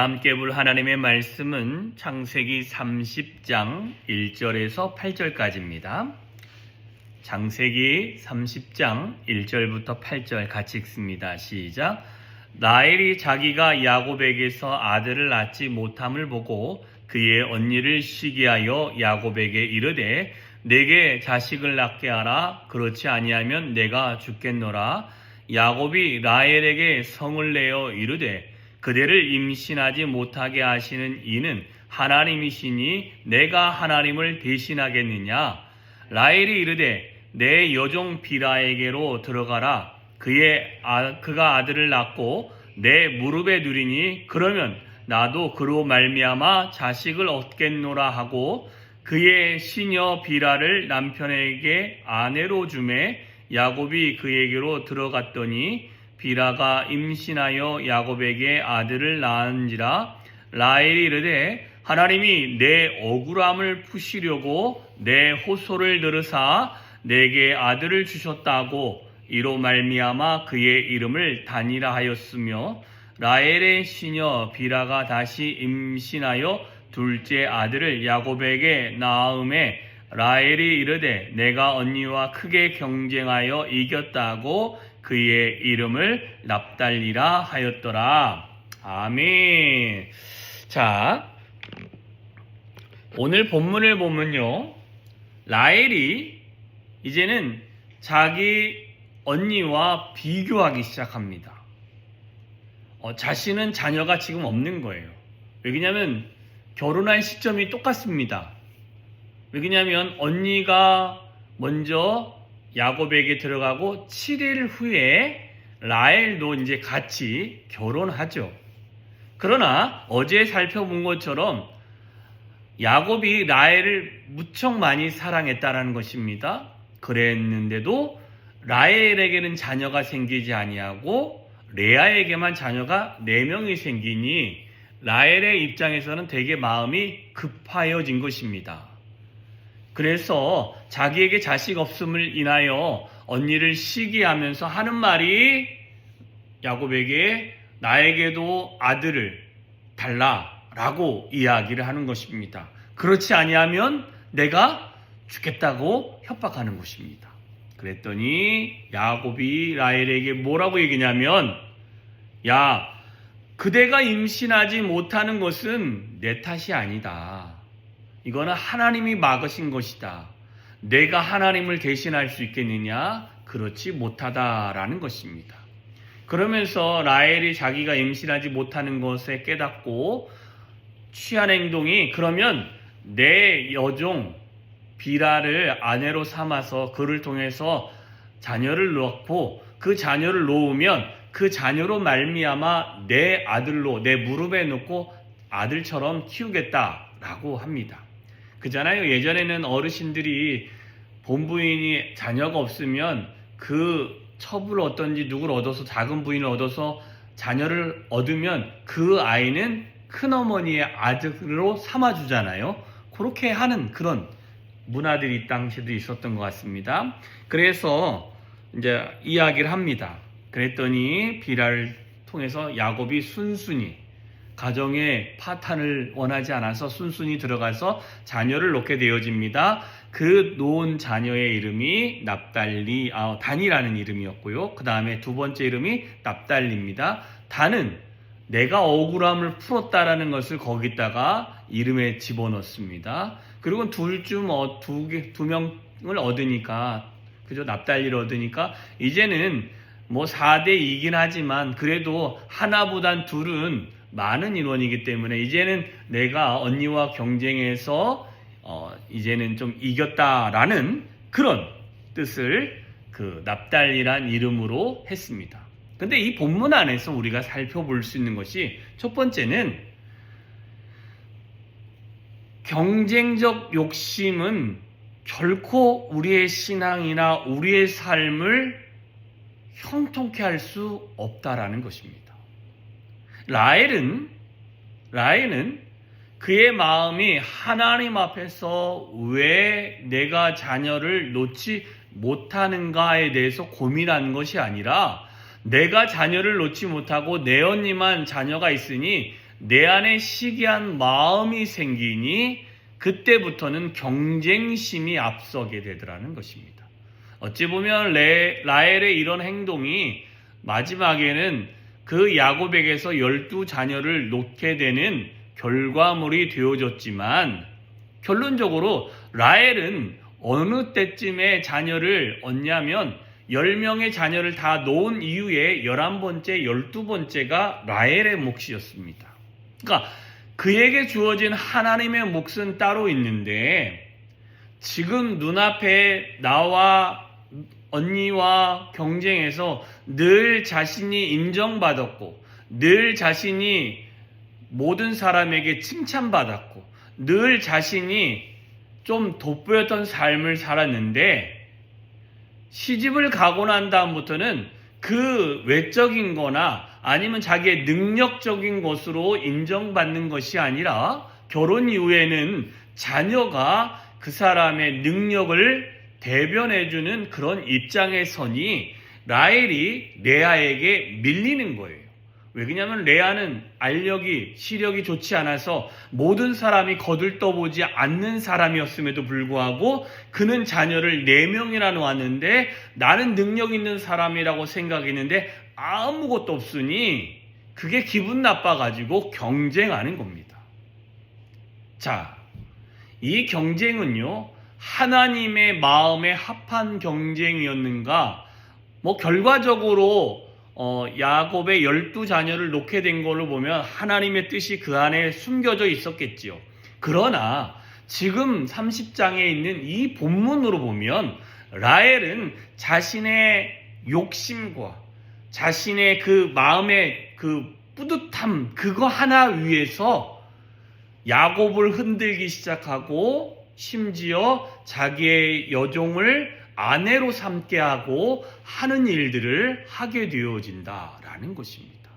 함께 볼 하나님의 말씀은 창세기 30장 1절에서 8절까지입니다. 창세기 30장 1절부터 8절 같이 읽습니다. 시작. 라헬이 자기가 야곱에게서 아들을 낳지 못함을 보고 그의 언니를 시기하여 야곱에게 이르되 내게 자식을 낳게 하라. 그렇지 아니하면 내가 죽겠노라. 야곱이 라헬에게 성을 내어 이르되 그대를 임신하지 못하게 하시는 이는 하나님이시니 내가 하나님을 대신하겠느냐. 라헬이 이르되 내 여종 비라에게로 들어가라. 그가 아들을 낳고 내 무릎에 누리니 그러면 나도 그로 말미암아 자식을 얻겠노라 하고 그의 시녀 비라를 남편에게 아내로 주매 야곱이 그에게로 들어갔더니 비라가 임신하여 야곱에게 아들을 낳은지라. 라헬이 이르되 하나님이 내 억울함을 푸시려고 내 호소를 들으사 내게 아들을 주셨다고 이로 말미암아 그의 이름을 단이라 하였으며 라헬의 시녀 비라가 다시 임신하여 둘째 아들을 야곱에게 낳음에 라헬이 이르되 내가 언니와 크게 경쟁하여 이겼다고 그의 이름을 납달리라 하였더라. 아멘. 자, 오늘 본문을 보면요, 라헬이 이제는 자기 언니와 비교하기 시작합니다. 자신은 자녀가 지금 없는 거예요. 왜냐하면 결혼한 시점이 똑같습니다. 왜냐하면 언니가 먼저 야곱에게 들어가고 7일 후에 라헬도 이제 같이 결혼하죠. 그러나 어제 살펴본 것처럼 야곱이 라헬을 무척 많이 사랑했다라는 것입니다. 그랬는데도 라헬에게는 자녀가 생기지 아니하고 레아에게만 자녀가 4명이 생기니 라헬의 입장에서는 되게 마음이 급하여진 것입니다. 그래서 자기에게 자식 없음을 인하여 언니를 시기하면서 하는 말이 야곱에게 나에게도 아들을 달라라고 이야기를 하는 것입니다. 그렇지 아니하면 내가 죽겠다고 협박하는 것입니다. 그랬더니 야곱이 라헬에게 뭐라고 얘기냐면 야, 그대가 임신하지 못하는 것은 내 탓이 아니다. 이거는 하나님이 막으신 것이다. 내가 하나님을 대신할 수 있겠느냐? 그렇지 못하다라는 것입니다. 그러면서 라헬이 자기가 임신하지 못하는 것에 깨닫고 취한 행동이 그러면 내 여종 비라를 아내로 삼아서 그를 통해서 자녀를 낳고 그 자녀를 놓으면 그 자녀로 말미암아 내 아들로 내 무릎에 놓고 아들처럼 키우겠다라고 합니다. 그잖아요. 예전에는 어르신들이 본부인이 자녀가 없으면 그 첩을 얻든지 누구를 얻어서 작은 부인을 얻어서 자녀를 얻으면 그 아이는 큰어머니의 아들로 삼아주잖아요. 그렇게 하는 그런 문화들이 이 당시에도 있었던 것 같습니다. 그래서 이제 이야기를 합니다. 그랬더니 비라를 통해서 야곱이 순순히 가정의 파탄을 원하지 않아서 순순히 들어가서 자녀를 놓게 되어집니다. 그 놓은 자녀의 이름이 단이라는 이름이었고요. 그 다음에 두 번째 이름이 납달리입니다. 단은 내가 억울함을 풀었다라는 것을 거기다가 이름에 집어넣습니다. 그리고 두 명을 얻으니까, 그죠? 납달리를 얻으니까 이제는 뭐 4대2이긴 하지만 그래도 하나보단 둘은 많은 인원이기 때문에 이제는 내가 언니와 경쟁해서 이제는 좀 이겼다라는 그런 뜻을 그 납달리란 이름으로 했습니다. 근데 이 본문 안에서 우리가 살펴볼 수 있는 것이 첫 번째는 경쟁적 욕심은 결코 우리의 신앙이나 우리의 삶을 형통케 할 수 없다라는 것입니다. 라헬은 그의 마음이 하나님 앞에서 왜 내가 자녀를 놓지 못하는가에 대해서 고민하는 것이 아니라 내가 자녀를 놓지 못하고 내 언니만 자녀가 있으니 내 안에 시기한 마음이 생기니 그때부터는 경쟁심이 앞서게 되더라는 것입니다. 어찌 보면 라헬의 이런 행동이 마지막에는 그 야곱에게서 12자녀를 놓게 되는 결과물이 되어졌지만, 결론적으로 라헬은 어느 때쯤에 자녀를 얻냐면 10명의 자녀를 다 놓은 이후에 11번째, 12번째가 라헬의 몫이었습니다. 그러니까 그에게 주어진 하나님의 몫은 따로 있는데, 지금 눈앞에 나와 언니와 경쟁해서 늘 자신이 인정받았고, 늘 자신이 모든 사람에게 칭찬받았고, 늘 자신이 좀 돋보였던 삶을 살았는데, 시집을 가고 난 다음부터는 그 외적인 거나 아니면 자기의 능력적인 것으로 인정받는 것이 아니라, 결혼 이후에는 자녀가 그 사람의 능력을 대변해주는 그런 입장에 서니 라헬이 레아에게 밀리는 거예요. 왜냐하면 레아는 알력이, 시력이 좋지 않아서 모든 사람이 거들떠보지 않는 사람이었음에도 불구하고 그는 자녀를 4명이나 놓았는데, 나는 능력 있는 사람이라고 생각했는데 아무것도 없으니 그게 기분 나빠가지고 경쟁하는 겁니다. 자, 이 경쟁은요, 하나님의 마음에 합한 경쟁이었는가? 결과적으로 야곱의 12자녀를 놓게 된 걸로 보면 하나님의 뜻이 그 안에 숨겨져 있었겠지요. 그러나 지금 30장에 있는 이 본문으로 보면 라헬은 자신의 욕심과 자신의 그 마음의 그 뿌듯함, 그거 하나 위해서 야곱을 흔들기 시작하고, 심지어 자기의 여종을 아내로 삼게 하고 하는 일들을 하게 되어진다라는 것입니다.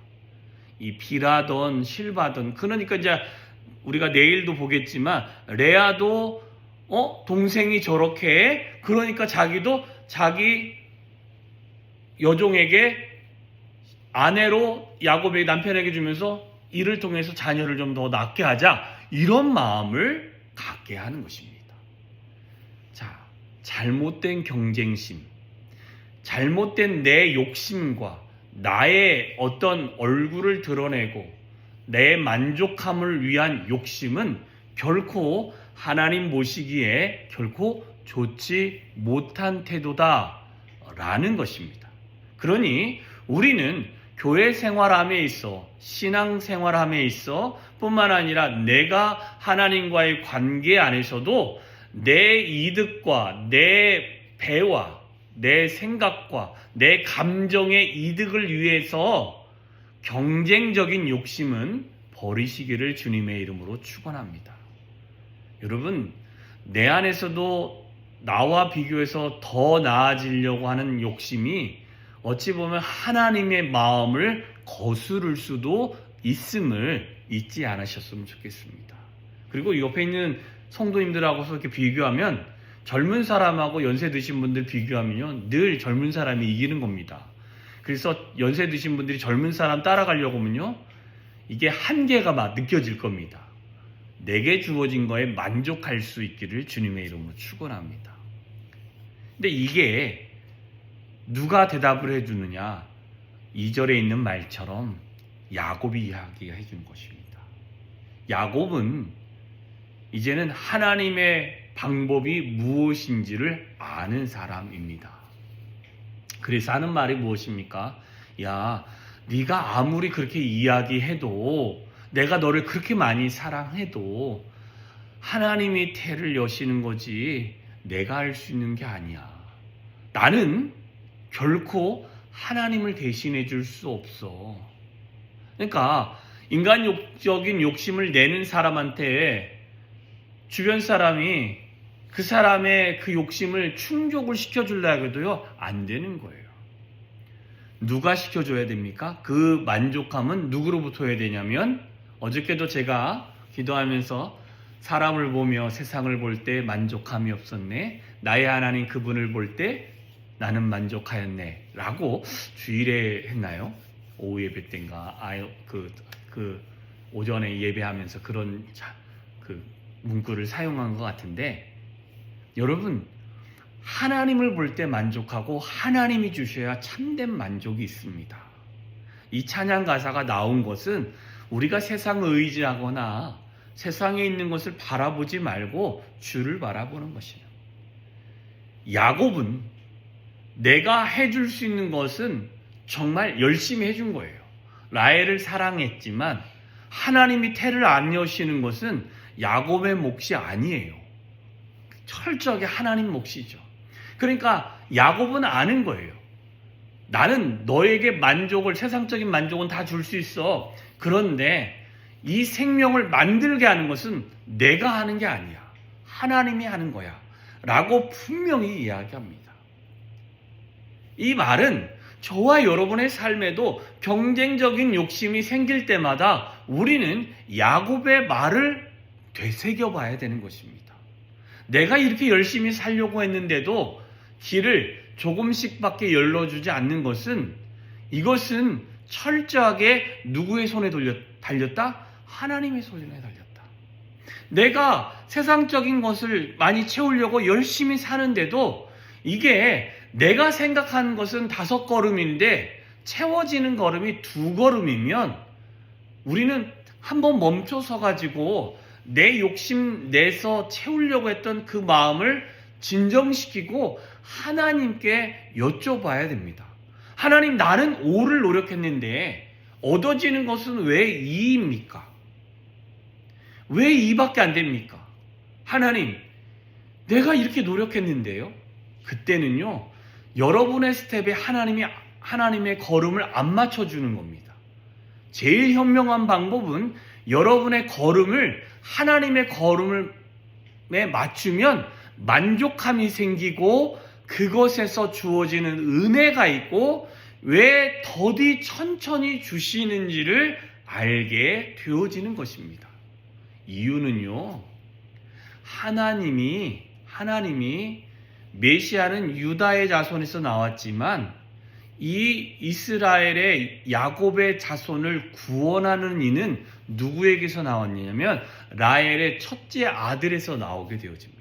이 비라던 실바던, 그러니까 이제 우리가 내일도 보겠지만 레아도 동생이 저렇게 해, 그러니까 자기도 자기 여종에게 아내로 야곱의 남편에게 주면서 이를 통해서 자녀를 좀 더 낳게 하자, 이런 마음을 갖게 하는 것입니다. 자, 잘못된 경쟁심, 잘못된 내 욕심과 나의 어떤 얼굴을 드러내고 내 만족함을 위한 욕심은 결코 하나님 보시기에 결코 좋지 못한 태도다라는 것입니다. 그러니 우리는 교회 생활함에 있어, 신앙 생활함에 있어 뿐만 아니라 내가 하나님과의 관계 안에서도 내 이득과 내 배와 내 생각과 내 감정의 이득을 위해서 경쟁적인 욕심은 버리시기를 주님의 이름으로 축원합니다. 여러분, 내 안에서도 나와 비교해서 더 나아지려고 하는 욕심이 어찌 보면 하나님의 마음을 거스를 수도 있음을 잊지 않으셨으면 좋겠습니다. 그리고 옆에 있는 성도님들하고서 이렇게 비교하면, 젊은 사람하고 연세 드신 분들 비교하면요, 늘 젊은 사람이 이기는 겁니다. 그래서 연세 드신 분들이 젊은 사람 따라가려고 하면요, 이게 한계가 막 느껴질 겁니다. 내게 주어진 거에 만족할 수 있기를 주님의 이름으로 축원합니다. 근데 이게 누가 대답을 해주느냐? 2절에 있는 말처럼 야곱이 이야기해 준 것입니다. 야곱은 이제는 하나님의 방법이 무엇인지를 아는 사람입니다. 그래서 하는 말이 무엇입니까? 야, 네가 아무리 그렇게 이야기해도, 내가 너를 그렇게 많이 사랑해도 하나님이 태를 여시는 거지 내가 할 수 있는 게 아니야. 나는 결코 하나님을 대신해 줄 수 없어. 그러니까 인간적인 욕심을 내는 사람한테 주변 사람이 그 사람의 그 욕심을 충족을 시켜주려고 해도요, 안 되는 거예요. 누가 시켜줘야 됩니까? 그 만족함은 누구로부터 해야 되냐면, 어저께도 제가 기도하면서 사람을 보며 세상을 볼 때 만족함이 없었네, 나의 하나님 그분을 볼 때 나는 만족하였네 라고 주일에 했나요? 오후 예배 때인가 오전에 예배하면서 그런 그 문구를 사용한 것 같은데, 여러분, 하나님을 볼 때 만족하고 하나님이 주셔야 참된 만족이 있습니다. 이 찬양 가사가 나온 것은 우리가 세상을 의지하거나 세상에 있는 것을 바라보지 말고 주를 바라보는 것이에요. 야곱은 내가 해줄 수 있는 것은 정말 열심히 해준 거예요. 라헬을 사랑했지만 하나님이 태를 안 여시는 것은 야곱의 몫이 아니에요. 철저하게 하나님 몫이죠. 그러니까 야곱은 아는 거예요. 나는 너에게 만족을, 세상적인 만족은 다 줄 수 있어. 그런데 이 생명을 만들게 하는 것은 내가 하는 게 아니야. 하나님이 하는 거야. 라고 분명히 이야기합니다. 이 말은 저와 여러분의 삶에도 경쟁적인 욕심이 생길 때마다 우리는 야곱의 말을 되새겨 봐야 되는 것입니다. 내가 이렇게 열심히 살려고 했는데도 길을 조금씩밖에 열어주지 않는 것은, 이것은 철저하게 누구의 손에 달렸다? 하나님의 손에 달렸다. 내가 세상적인 것을 많이 채우려고 열심히 사는데도 이게 내가 생각하는 것은 5걸음인데 채워지는 걸음이 2걸음이면 우리는 한번 멈춰서 가지고 내 욕심 내서 채우려고 했던 그 마음을 진정시키고 하나님께 여쭤봐야 됩니다. 하나님, 나는 5를 노력했는데 얻어지는 것은 왜 2입니까? 왜 2밖에 안 됩니까? 하나님, 내가 이렇게 노력했는데요. 그때는요, 여러분의 스텝에 하나님의 걸음을 안 맞춰주는 겁니다. 제일 현명한 방법은 여러분의 걸음을 하나님의 걸음에 맞추면 만족함이 생기고 그것에서 주어지는 은혜가 있고 왜 더디 천천히 주시는지를 알게 되어지는 것입니다. 이유는요, 하나님이 메시아는 유다의 자손에서 나왔지만 이 이스라엘의 야곱의 자손을 구원하는 이는 누구에게서 나왔냐면 라헬의 첫째 아들에서 나오게 되어집니다.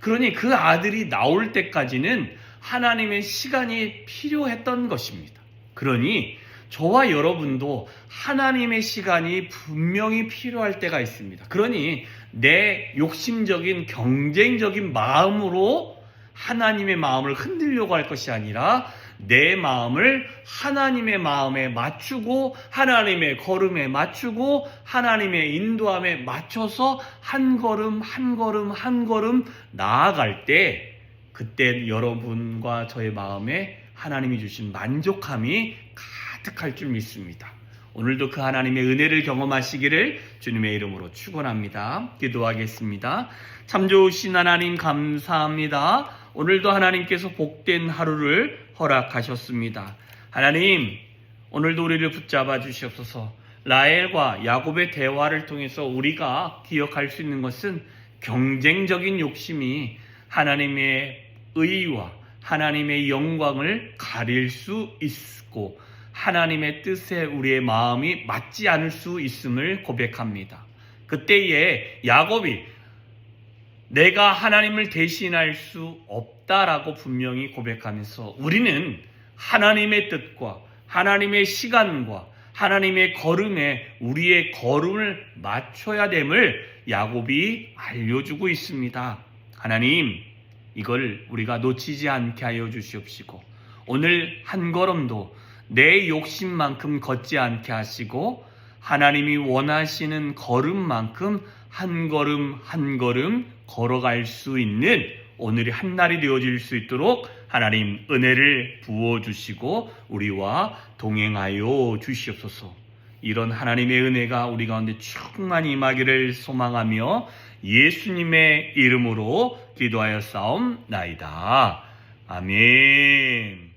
그러니 그 아들이 나올 때까지는 하나님의 시간이 필요했던 것입니다. 그러니 저와 여러분도 하나님의 시간이 분명히 필요할 때가 있습니다. 그러니 내 욕심적인 경쟁적인 마음으로 하나님의 마음을 흔들려고 할 것이 아니라 내 마음을 하나님의 마음에 맞추고 하나님의 걸음에 맞추고 하나님의 인도함에 맞춰서 한 걸음 한 걸음 한 걸음 나아갈 때, 그때 여러분과 저의 마음에 하나님이 주신 만족함이 가득할 줄 믿습니다. 오늘도 그 하나님의 은혜를 경험하시기를 주님의 이름으로 축원합니다. 기도하겠습니다. 참 좋으신 하나님, 감사합니다. 오늘도 하나님께서 복된 하루를 허락하셨습니다. 하나님, 오늘도 우리를 붙잡아 주시옵소서. 라헬과 야곱의 대화를 통해서 우리가 기억할 수 있는 것은 경쟁적인 욕심이 하나님의 의와 하나님의 영광을 가릴 수 있고 하나님의 뜻에 우리의 마음이 맞지 않을 수 있음을 고백합니다. 그때에 야곱이 내가 하나님을 대신할 수 없다라고 분명히 고백하면서 우리는 하나님의 뜻과 하나님의 시간과 하나님의 걸음에 우리의 걸음을 맞춰야 됨을 야곱이 알려주고 있습니다. 하나님, 이걸 우리가 놓치지 않게 하여 주시옵시고 오늘 한 걸음도 내 욕심만큼 걷지 않게 하시고 하나님이 원하시는 걸음만큼 한 걸음 한 걸음 걸어갈 수 있는 오늘이 한 날이 되어질 수 있도록 하나님 은혜를 부어주시고 우리와 동행하여 주시옵소서. 이런 하나님의 은혜가 우리 가운데 충만히 임하기를 소망하며 예수님의 이름으로 기도하여 싸움나이다. 아멘.